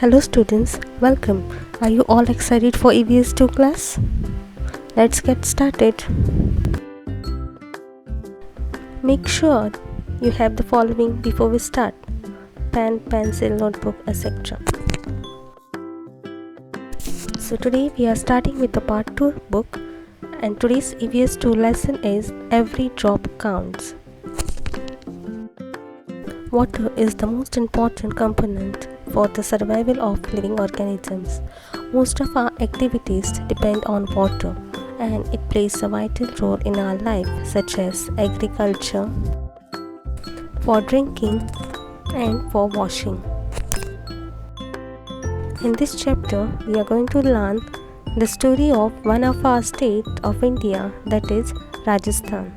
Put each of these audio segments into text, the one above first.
Hello students, welcome. Are you all excited for EVS 2 class? Let's get started. Make sure you have the following before we start: pen, pencil, notebook, etc. So today we are starting with the part 2 book, and today's EVS 2 lesson is Every Drop Counts. Water is the most important component for the survival of living organisms. Most of our activities depend on water, and it plays a vital role in our life, such as agriculture, for drinking, and for washing. In this chapter, we are going to learn the story of one of our state of India, that is Rajasthan.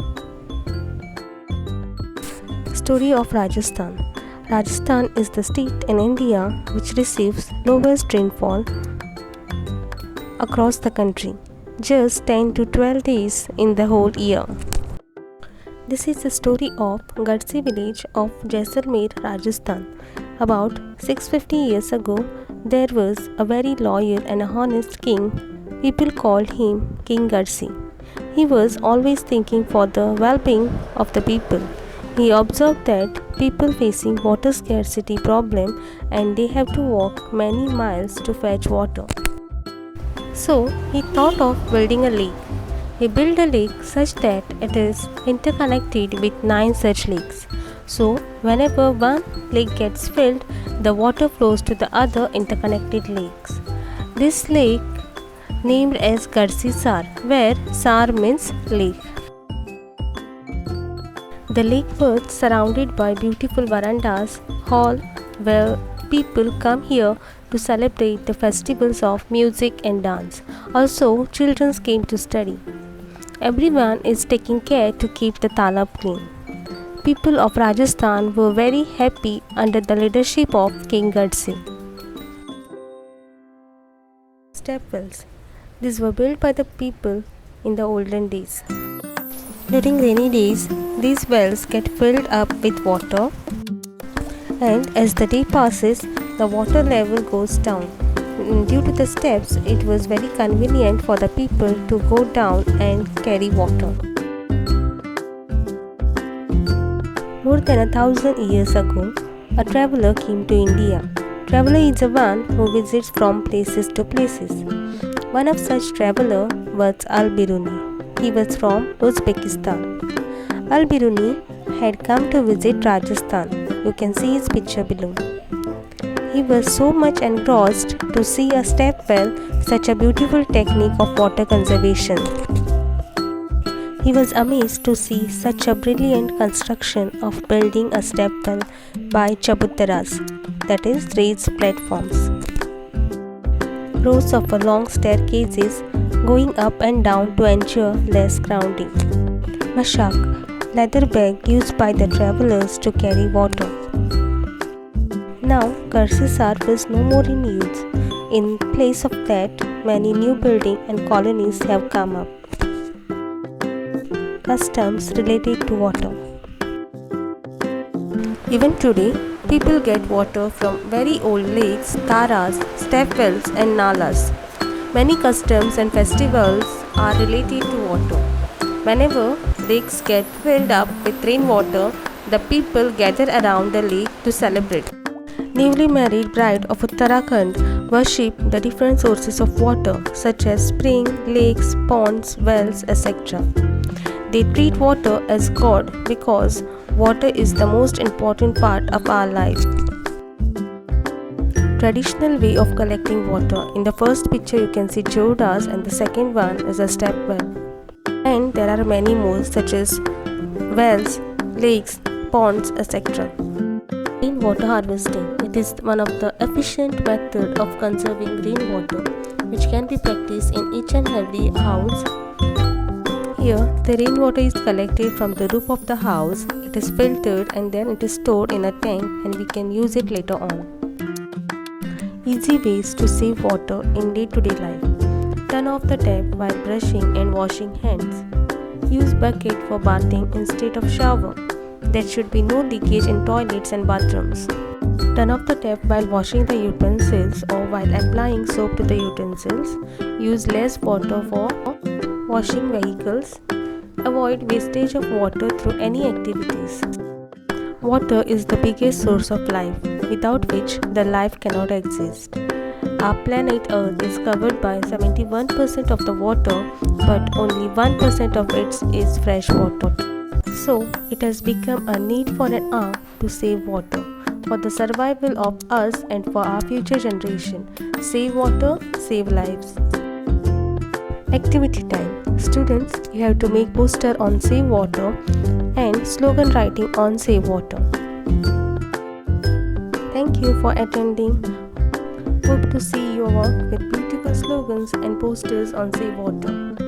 Story of Rajasthan. Rajasthan is the state in India which receives lowest rainfall across the country, just 10 to 12 days in the whole year. This is the story of Garsi village of Jaisalmer, Rajasthan. About 650 years ago, there was a very loyal and honest king. People called him King Garsi. He was always thinking for the well-being of the people. He observed that people facing water scarcity problem and they have to walk many miles to fetch water. So he thought of building a lake. He built a lake such that it is interconnected with 9 such lakes. So whenever one lake gets filled, the water flows to the other interconnected lakes. This lake named as Garsi Sar, where Sar means lake. The lake was surrounded by beautiful verandas, hall where people come here to celebrate the festivals of music and dance. Also, children came to study. Everyone is taking care to keep the talab clean. People of Rajasthan were very happy under the leadership of King Garsi. Step wells. These were built by the people in the olden days. During rainy days, these wells get filled up with water, and as the day passes, the water level goes down. Due to the steps, it was very convenient for the people to go down and carry water. More than 1,000 years ago, a traveler came to India. Traveler is a one who visits from places to places. One of such traveler was Al-Biruni. He was from Uzbekistan. Al-Biruni had come to visit Rajasthan. You can see his picture below. He was so much engrossed to see a step well, such a beautiful technique of water conservation. He was amazed to see such a brilliant construction of building a step well by chabuttaras, that is raised platforms. Rows of long staircases going up and down to ensure less grounding. Mashak, leather bag used by the travelers to carry water. Now, Garsi Sar was no more in use. In place of that, many new buildings and colonies have come up. Customs related to water. Even today, people get water from very old lakes, taras, step wells and nalas. Many customs and festivals are related to water. Whenever lakes get filled up with rainwater, the people gather around the lake to celebrate. Newly married bride of Uttarakhand worship the different sources of water such as spring, lakes, ponds, wells, etc. They treat water as God because water is the most important part of our life. Traditional way of collecting water. In the first picture you can see Jodas and the second one is a step well. And there are many more such as wells, lakes, ponds, etc. Rainwater harvesting. It is one of the efficient method of conserving rainwater which can be practiced in each and every house. Here the rainwater is collected from the roof of the house. It is filtered and then it is stored in a tank and we can use it later on. Easy ways to save water in day-to-day life. Turn off the tap while brushing and washing hands. Use bucket for bathing instead of shower. There should be no leakage in toilets and bathrooms. Turn off the tap while washing the utensils or while applying soap to the utensils. Use less water for washing vehicles. Avoid wastage of water through any activities. Water is the biggest source of life, without which the life cannot exist. Our planet Earth is covered by 71% of the water, but only 1% of it is fresh water. So, it has become a need for an hour to save water, for the survival of us and for our future generation. Save water, save lives. Activity time. Students, you have to make poster on save water and slogan writing on save water. Thank you for attending. Hope to see your work with beautiful slogans and posters on save water.